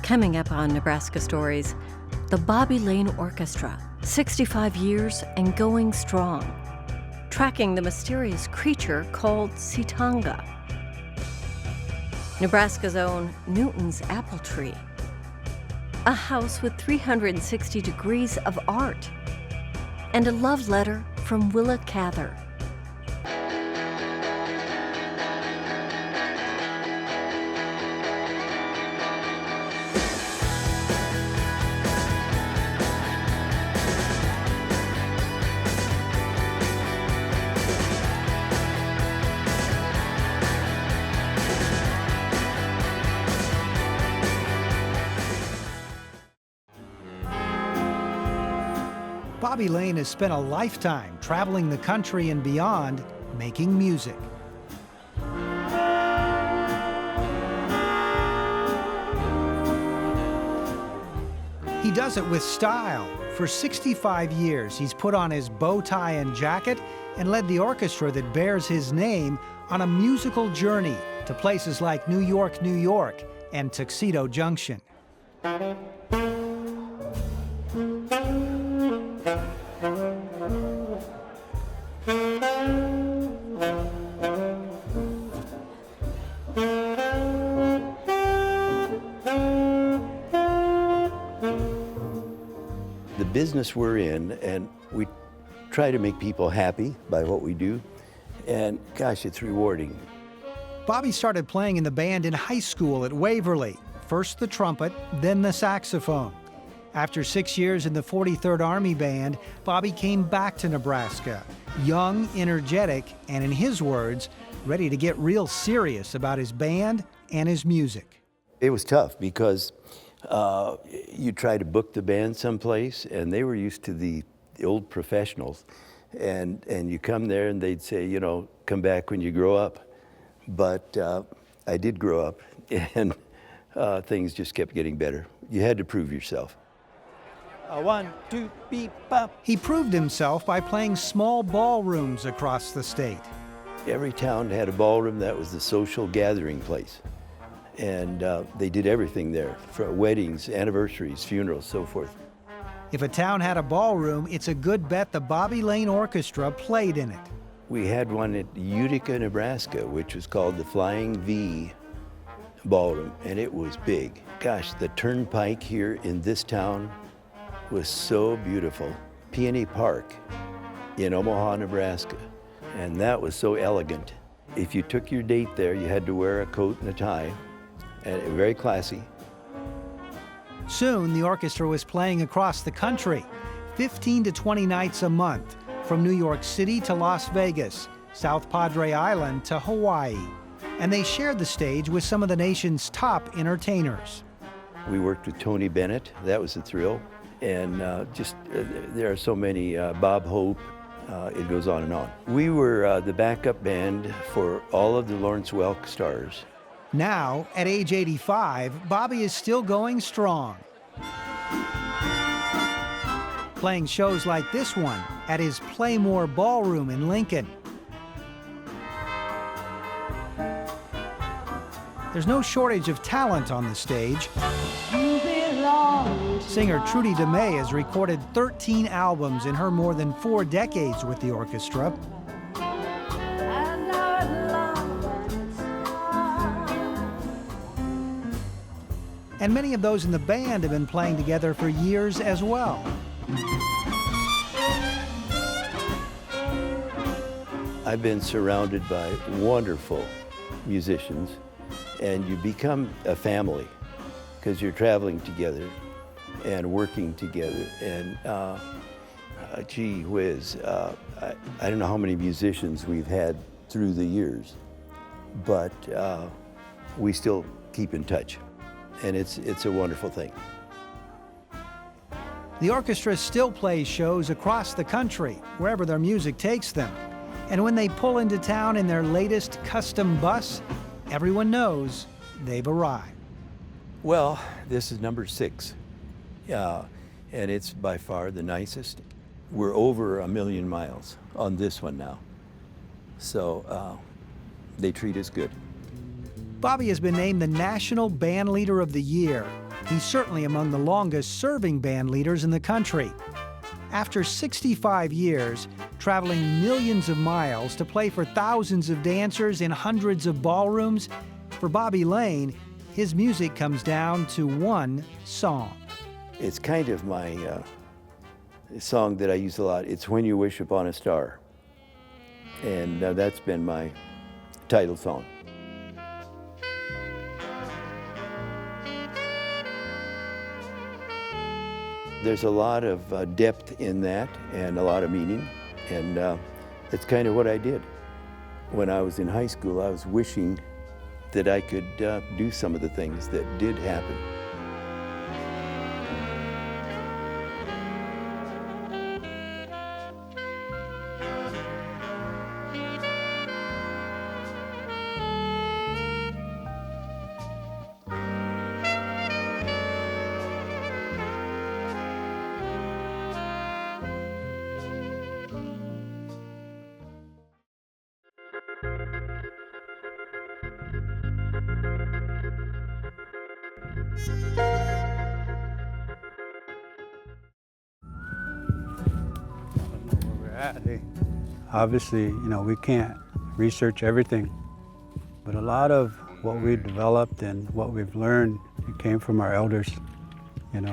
Coming up on Nebraska Stories, the Bobby Lane Orchestra, 65 years and going strong, tracking the mysterious creature called Sitanga. Nebraska's own Newton's Apple Tree, a house with 360 degrees of art, and a love letter from Willa Cather. Bobby Lane has spent a lifetime traveling the country and beyond, making music. He does it with style. For 65 years, he's put on his bow tie and jacket and led the orchestra that bears his name on a musical journey to places like New York, New York, and Tuxedo Junction. The business we're in, and we try to make people happy by what we do, and gosh, it's rewarding. Bobby started playing in the band in high school at Waverly, first the trumpet, then the saxophone. After 6 years in the 43rd Army Band, Bobby came back to Nebraska, young, energetic, and in his words, ready to get real serious about his band and his music. It was tough because you try to book the band someplace, and they were used to the old professionals, and you come there and they'd say, you know, come back when you grow up. But I did grow up, and things just kept getting better. You had to prove yourself. 1, 2, beep, bop. He proved himself by playing small ballrooms across the state. Every town had a ballroom that was the social gathering place. And they did everything there, for weddings, anniversaries, funerals, so forth. If a town had a ballroom, it's a good bet the Bobby Lane Orchestra played in it. We had one at Utica, Nebraska, which was called the Flying V Ballroom, and it was big. Gosh, the turnpike here in this town was so beautiful. Peony Park in Omaha, Nebraska, and that was so elegant. If you took your date there, you had to wear a coat and a tie, and very classy. Soon, the orchestra was playing across the country, 15 to 20 nights a month, from New York City to Las Vegas, South Padre Island to Hawaii. And they shared the stage with some of the nation's top entertainers. We worked with Tony Bennett, that was a thrill. And there are so many, Bob Hope, it goes on and on. We were the backup band for all of the Lawrence Welk stars. Now, at age 85, Bobby is still going strong. Playing shows like this one at his Playmore Ballroom in Lincoln. There's no shortage of talent on the stage. Singer Trudy DeMay has recorded 13 albums in her more than 4 decades with the orchestra. And many of those in the band have been playing together for years as well. I've been surrounded by wonderful musicians, and you become a family because you're traveling together and working together. And gee whiz, I don't know how many musicians we've had through the years, but we still keep in touch. And it's a wonderful thing. The orchestra still plays shows across the country, wherever their music takes them. And when they pull into town in their latest custom bus, everyone knows they've arrived. Well, this is number 6. And it's by far the nicest. We're over 1 million miles on this one now. So they treat us good. Bobby has been named the National Band Leader of the Year. He's certainly among the longest-serving band leaders in the country. After 65 years, traveling millions of miles to play for thousands of dancers in hundreds of ballrooms, for Bobby Lane, his music comes down to one song. It's kind of my song that I use a lot. It's When You Wish Upon a Star. And that's been my title song. There's a lot of depth in that and a lot of meaning, and that's kind of what I did. When I was in high school, I was wishing that I could do some of the things that did happen. Obviously, we can't research everything, but a lot of what we developed and what we've learned, it came from our elders, and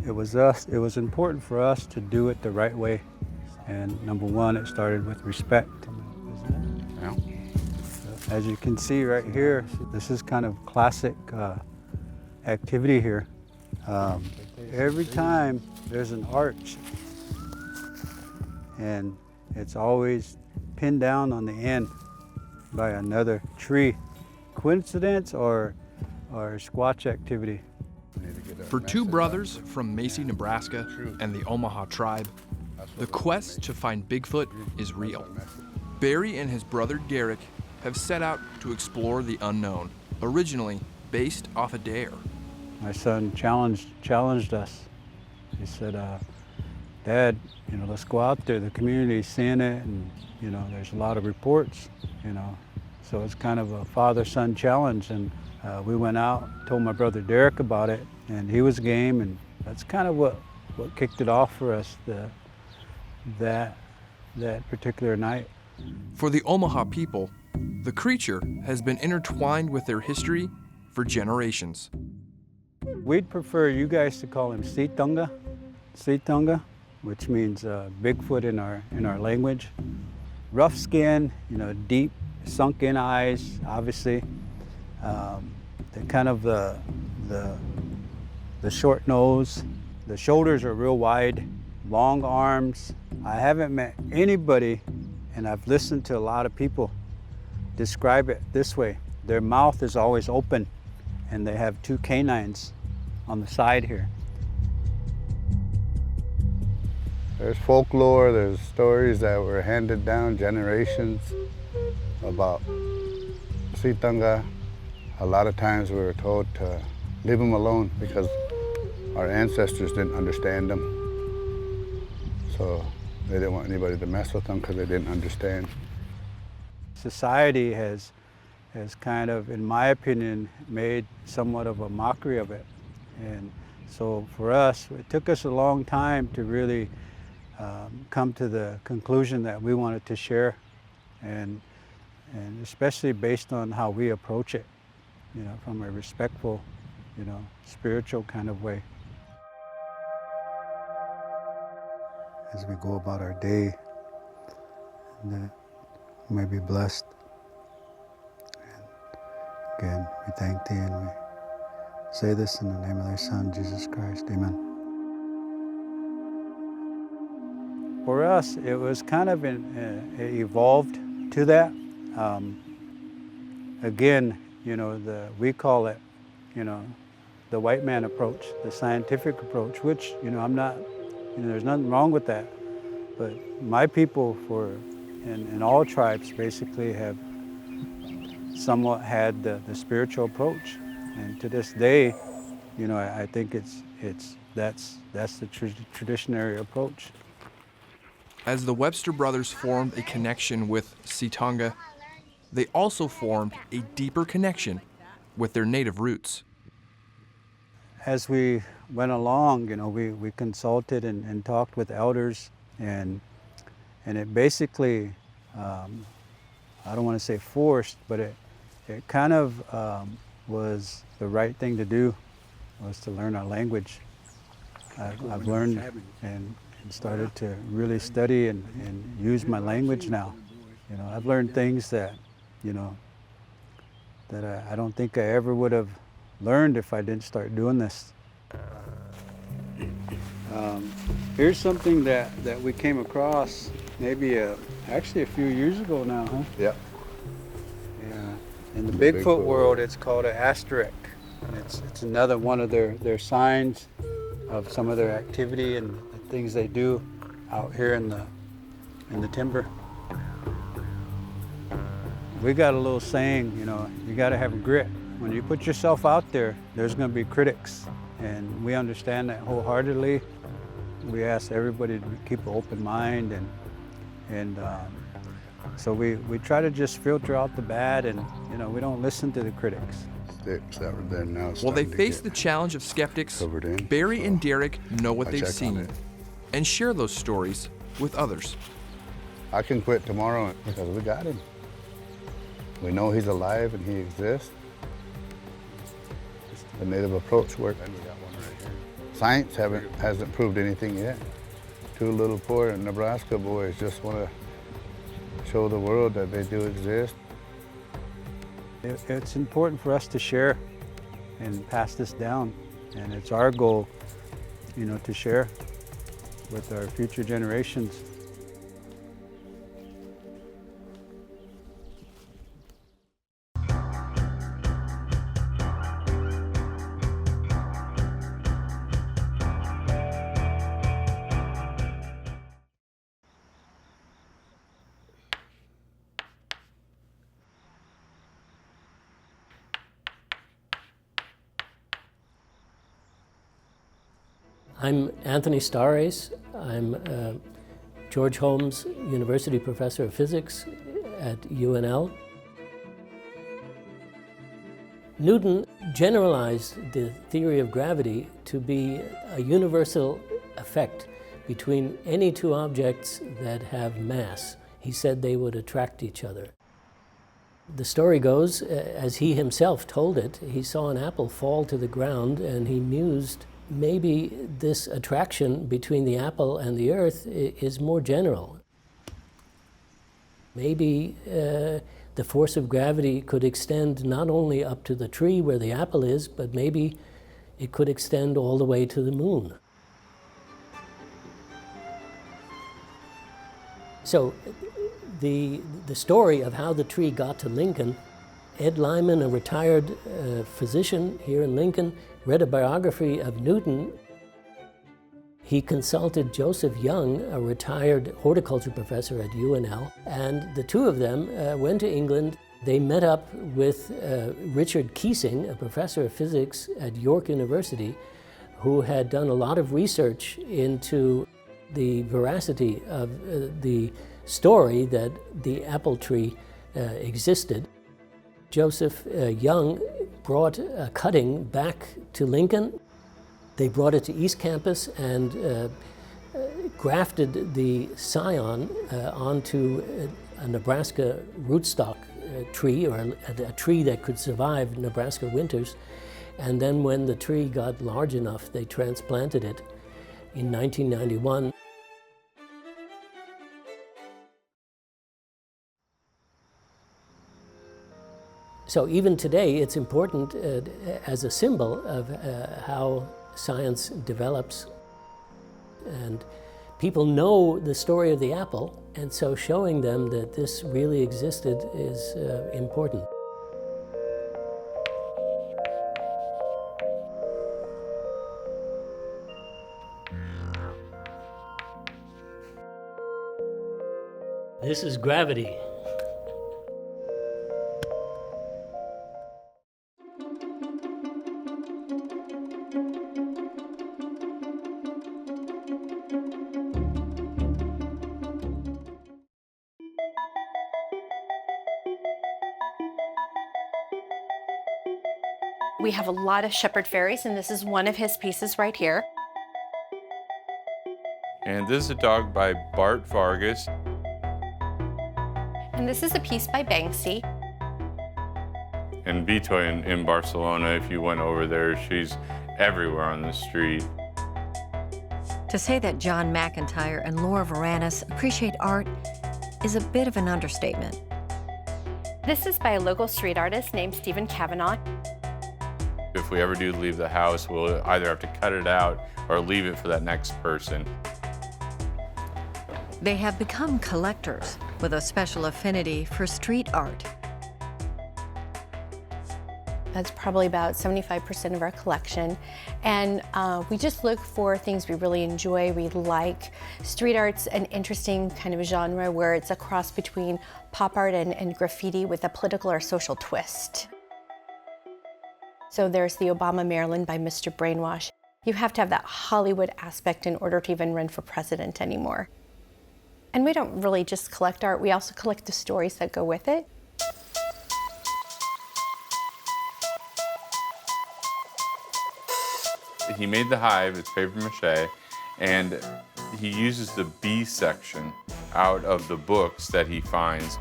it was important for us to do it the right way. And number one, it started with respect. Yeah. As you can see right here, this is kind of classic activity here. Every time there's an arch, and it's always pinned down on the end by another tree. Coincidence or squatch activity? For two brothers from Macy, Nebraska, and the Omaha tribe, the quest to find Bigfoot is real. Barry and his brother Derek have set out to explore the unknown, originally based off a dare. My son challenged us. He said, Dad, let's go out there. The community's seeing it, and there's a lot of reports, So it's kind of a father-son challenge, and we went out, told my brother Derek about it, and he was game, and that's kind of what kicked it off for us that particular night. For the Omaha people, the creature has been intertwined with their history for generations. We'd prefer you guys to call him Situnga, which means Bigfoot in our language. Rough skin, deep sunken eyes, obviously. The kind of the short nose. The shoulders are real wide, long arms. I haven't met anybody, and I've listened to a lot of people describe it this way. Their mouth is always open, and they have two canines on the side here. There's folklore, there's stories that were handed down generations about Situnga. A lot of times we were told to leave them alone because our ancestors didn't understand them. So they didn't want anybody to mess with them because they didn't understand. Society has kind of, in my opinion, made somewhat of a mockery of it. And so for us, it took us a long time to really come to the conclusion that we wanted to share, and especially based on how we approach it, from a respectful, spiritual kind of way. As we go about our day, that we may be blessed. And again, we thank Thee, and we say this in the name of Thy Son, Jesus Christ. Amen. For us, it was kind of it evolved to that. Again, we call it, the white man approach, the scientific approach, which, I'm not, there's nothing wrong with that. But my people in all tribes basically have somewhat had the spiritual approach. And to this day, I think that's the traditionary approach. As the Webster brothers formed a connection with Situnga, they also formed a deeper connection with their native roots. As we went along, we consulted and talked with elders, and it basically, I don't want to say forced, but it kind of was the right thing to do, was to learn our language. I've learned and started to really study and use my language now. I've learned things that, that I don't think I ever would have learned if I didn't start doing this. Here's something that we came across maybe actually a few years ago now, huh? Yep. Yeah. In the Bigfoot world, it's called an asterisk. And it's another one of their signs of some of their activity and the things they do out here in the timber. We got a little saying, you got to have grit. When you put yourself out there, there's going to be critics, and we understand that wholeheartedly. We ask everybody to keep an open mind, and so we try to just filter out the bad, and we don't listen to the critics. Sticks that were there now. While they face the challenge of skeptics, Barry and Derek know what they've seen and share those stories with others. I can quit tomorrow because we got him. We know he's alive and he exists. The native approach works. Science hasn't proved anything yet. Two little poor Nebraska boys just want to show the world that they do exist. It's important for us to share and pass this down, and it's our goal, to share with our future generations. I'm Anthony Starres. I'm George Holmes University Professor of Physics at UNL. Newton generalized the theory of gravity to be a universal effect between any two objects that have mass. He said they would attract each other. The story goes, as he himself told it, he saw an apple fall to the ground and he mused, maybe this attraction between the apple and the earth is more general. Maybe the force of gravity could extend not only up to the tree where the apple is, but maybe it could extend all the way to the moon. So the story of how the tree got to Lincoln, Ed Lyman, a retired physician here in Lincoln, read a biography of Newton. He consulted Joseph Young, a retired horticulture professor at UNL, and the two of them went to England. They met up with Richard Keesing, a professor of physics at York University, who had done a lot of research into the veracity of the story that the apple tree existed. Joseph Young brought a cutting back to Lincoln. They brought it to East Campus and grafted the scion onto a Nebraska rootstock tree, or a tree that could survive Nebraska winters. And then when the tree got large enough, they transplanted it in 1991. So even today, it's important as a symbol of how science develops. And people know the story of the apple, and so showing them that this really existed is important. This is gravity. We have a lot of shepherd fairies, and this is one of his pieces right here. And this is a dog by Bart Vargas. And this is a piece by Banksy. And Bitoy in Barcelona, if you went over there, she's everywhere on the street. To say that John McIntyre and Laura Varanus appreciate art is a bit of an understatement. This is by a local street artist named Stephen Kavanaugh. If we ever do leave the house, we'll either have to cut it out or leave it for that next person. They have become collectors with a special affinity for street art. That's probably about 75% of our collection. And we just look for things we really enjoy, we like. Street art's an interesting kind of genre where it's a cross between pop art and graffiti with a political or social twist. So there's the Obama Maryland by Mr. Brainwash. You have to have that Hollywood aspect in order to even run for president anymore. And we don't really just collect art, we also collect the stories that go with it. He made the hive, it's paper mache, and he uses the B section out of the books that he finds.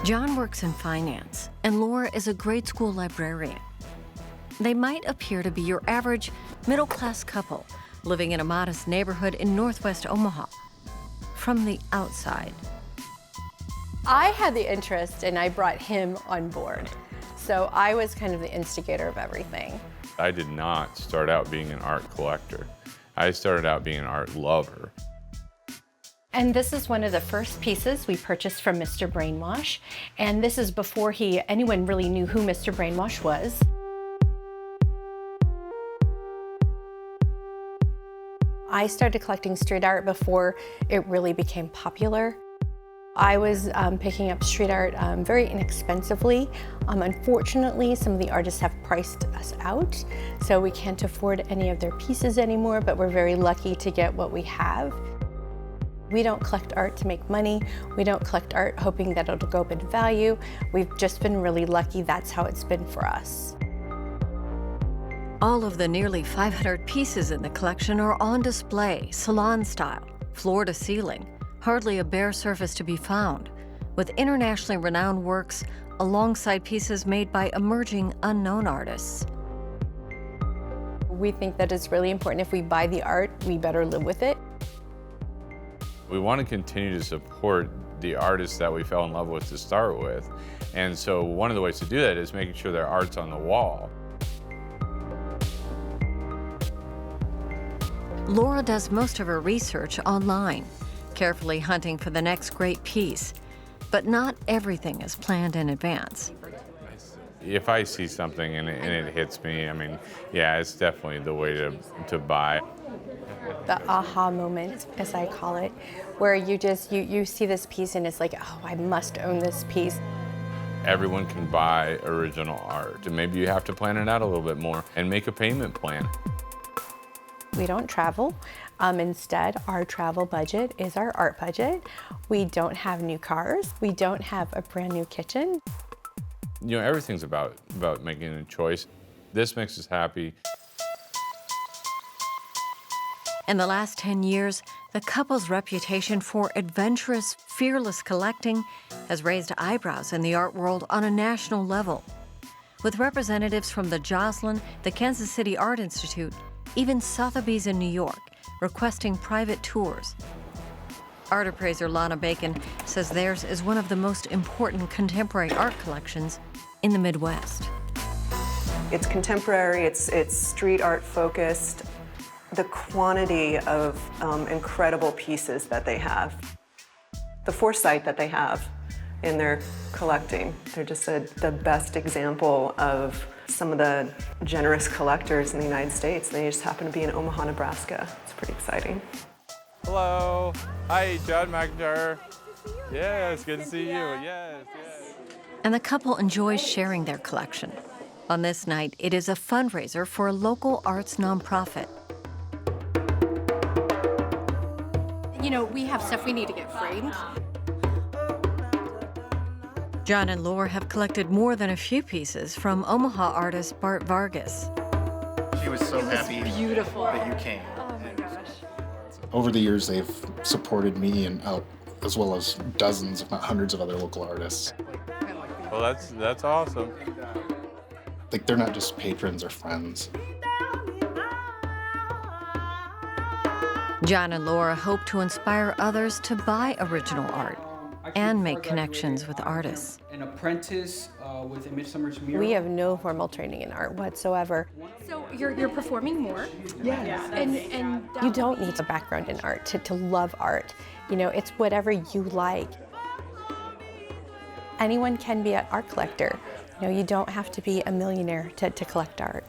John works in finance, and Laura is a grade school librarian. They might appear to be your average middle-class couple living in a modest neighborhood in Northwest Omaha. From the outside. I had the interest and I brought him on board. So I was kind of the instigator of everything. I did not start out being an art collector. I started out being an art lover. And this is one of the first pieces we purchased from Mr. Brainwash. And this is before anyone really knew who Mr. Brainwash was. I started collecting street art before it really became popular. I was picking up street art very inexpensively. Unfortunately, some of the artists have priced us out, so we can't afford any of their pieces anymore, but we're very lucky to get what we have. We don't collect art to make money. We don't collect art hoping that it'll go up in value. We've just been really lucky. That's how it's been for us. All of the nearly 500 pieces in the collection are on display, salon style, floor to ceiling, hardly a bare surface to be found, with internationally renowned works alongside pieces made by emerging unknown artists. We think that it's really important if we buy the art, we better live with it. We want to continue to support the artists that we fell in love with to start with. And so one of the ways to do that is making sure their art's on the wall. Laura does most of her research online, carefully hunting for the next great piece. But not everything is planned in advance. If I see something and it hits me, I mean, yeah, it's definitely the way to buy. The aha moment, as I call it, where you see this piece and it's like, oh, I must own this piece. Everyone can buy original art, and maybe you have to plan it out a little bit more and make a payment plan. We don't travel. Instead, our travel budget is our art budget. We don't have new cars. We don't have a brand new kitchen. You know, everything's about making a choice. This makes us happy. In the last 10 years, the couple's reputation for adventurous, fearless collecting has raised eyebrows in the art world on a national level, with representatives from the Joslin, the Kansas City Art Institute, even Sotheby's in New York, requesting private tours. Art appraiser Lana Bacon says theirs is one of the most important contemporary art collections in the Midwest. It's contemporary, it's street art focused. The quantity of incredible pieces that they have, the foresight that they have in their collecting. They're just the best example of some of the generous collectors in the United States. They just happen to be in Omaha, Nebraska. It's pretty exciting. Hello. Hi, John McIntyre. Yes, good to see you. Yes. And the couple enjoys sharing their collection. On this night, it is a fundraiser for a local arts nonprofit. You know, we have stuff we need to get framed. John and Laura have collected more than a few pieces from Omaha artist Bart Vargas. She was so happy beautiful that you came. Oh my gosh. Over the years, they've supported me and as well as dozens, if not hundreds, of other local artists. Well, that's awesome. Like, they're not just patrons or friends. John and Laura hope to inspire others to buy original art and make connections with artists. An apprentice with Image Summers Mural. We have no formal training in art whatsoever. So you're performing more? Yes. And You don't need a background in art to love art. You know, it's whatever you like. Anyone can be an art collector. You know, you don't have to be a millionaire to collect art.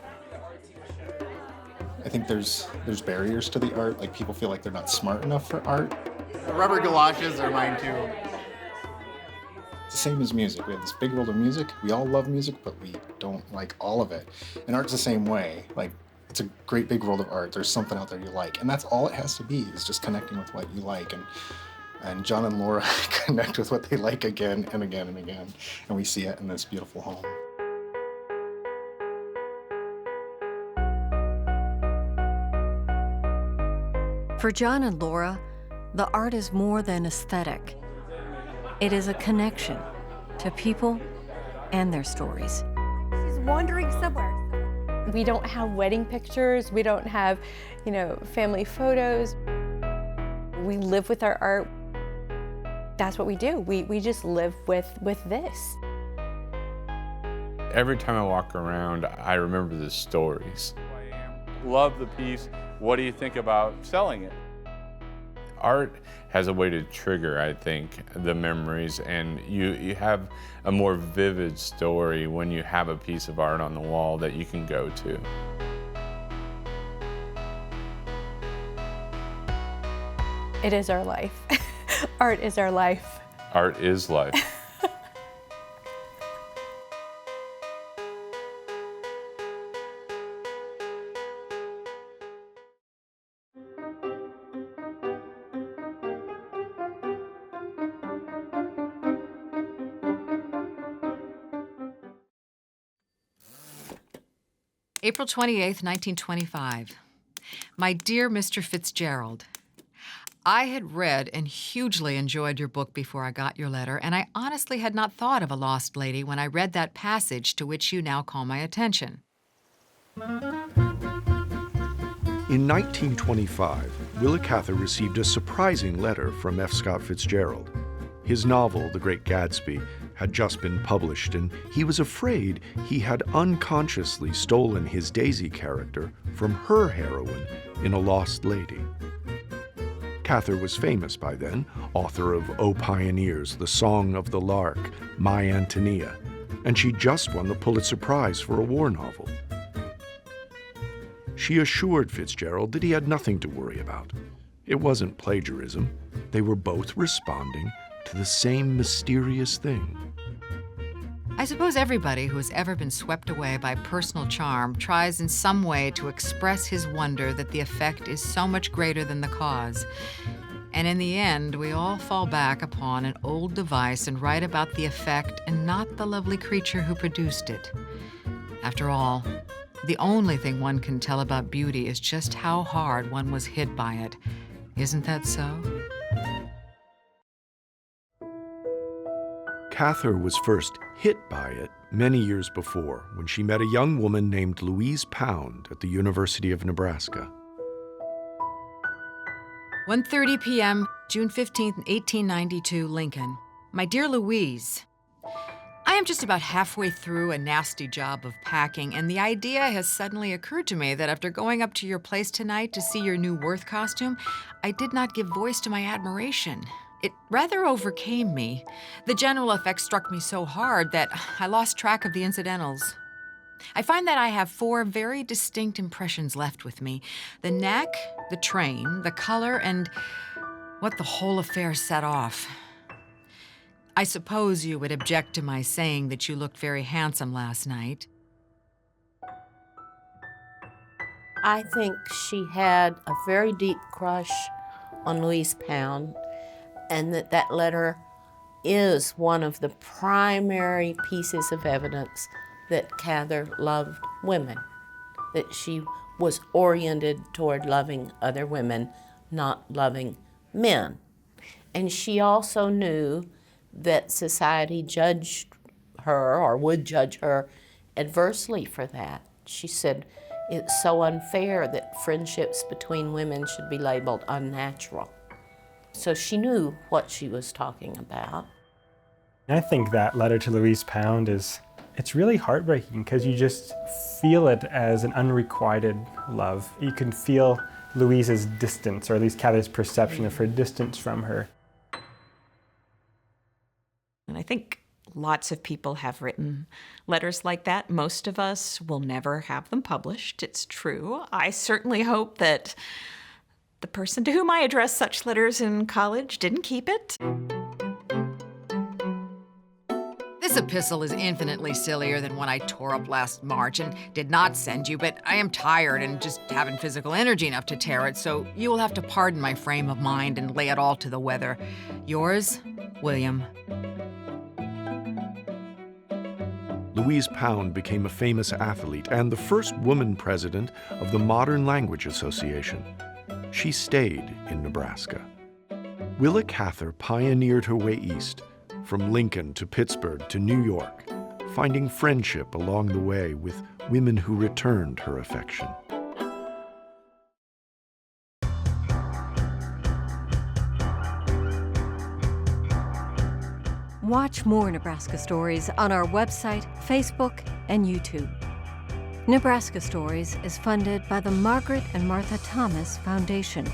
I think there's barriers to the art. Like, people feel like they're not smart enough for art. The rubber galoshes are mine too. It's the same as music. We have this big world of music. We all love music, but we don't like all of it. And art's the same way. Like, it's a great big world of art. There's something out there you like. And that's all it has to be, is just connecting with what you like. And John and Laura connect with what they like again and again and again. And we see it in this beautiful home. For John and Laura, the art is more than aesthetic. It is a connection to people and their stories. She's wandering somewhere. We don't have wedding pictures. We don't have, you know, family photos. We live with our art. That's what we do. We just live with this. Every time I walk around, I remember the stories. Love the piece. What do you think about selling it? Art has a way to trigger, I think, the memories, and you have a more vivid story when you have a piece of art on the wall that you can go to. It is our life. Art is our life. Art is life. April 28th, 1925. My dear Mr. Fitzgerald, I had read and hugely enjoyed your book before I got your letter, and I honestly had not thought of a lost lady when I read that passage to which you now call my attention. In 1925, Willa Cather received a surprising letter from F. Scott Fitzgerald. His novel, The Great Gatsby, had just been published, and he was afraid he had unconsciously stolen his Daisy character from her heroine in A Lost Lady. Cather was famous by then, author of O Pioneers, The Song of the Lark, My Antonia, and she just won the Pulitzer Prize for a war novel. She assured Fitzgerald that he had nothing to worry about. It wasn't plagiarism. They were both responding to the same mysterious thing. I suppose everybody who has ever been swept away by personal charm tries in some way to express his wonder that the effect is so much greater than the cause. And in the end, we all fall back upon an old device and write about the effect and not the lovely creature who produced it. After all, the only thing one can tell about beauty is just how hard one was hit by it. Isn't that so? Cather was first hit by it many years before when she met a young woman named Louise Pound at the University of Nebraska. 1:30 p.m., June 15th, 1892, Lincoln. My dear Louise, I am just about halfway through a nasty job of packing, and the idea has suddenly occurred to me that after going up to your place tonight to see your new Worth costume, I did not give voice to my admiration. It rather overcame me. The general effect struck me so hard that I lost track of the incidentals. I find that I have 4 very distinct impressions left with me: the neck, the train, the color, and what the whole affair set off. I suppose you would object to my saying that you looked very handsome last night. I think she had a very deep crush on Louise Pound, and that letter is one of the primary pieces of evidence that Cather loved women, that she was oriented toward loving other women, not loving men. And she also knew that society judged her or would judge her adversely for that. She said, it's so unfair that friendships between women should be labeled unnatural. So she knew what she was talking about. I think that letter to Louise Pound it's really heartbreaking because you just feel it as an unrequited love. You can feel Louise's distance, or at least Cather's perception of her distance from her. And I think lots of people have written letters like that. Most of us will never have them published. It's true. I certainly hope that the person to whom I addressed such letters in college didn't keep it. This epistle is infinitely sillier than one I tore up last March and did not send you, but I am tired and just haven't physical energy enough to tear it, so you will have to pardon my frame of mind and lay it all to the weather. Yours, William. Louise Pound became a famous athlete and the first woman president of the Modern Language Association. She stayed in Nebraska. Willa Cather pioneered her way east, from Lincoln to Pittsburgh to New York, finding friendship along the way with women who returned her affection. Watch more Nebraska Stories on our website, Facebook, and YouTube. Nebraska Stories is funded by the Margaret and Martha Thomas Foundation.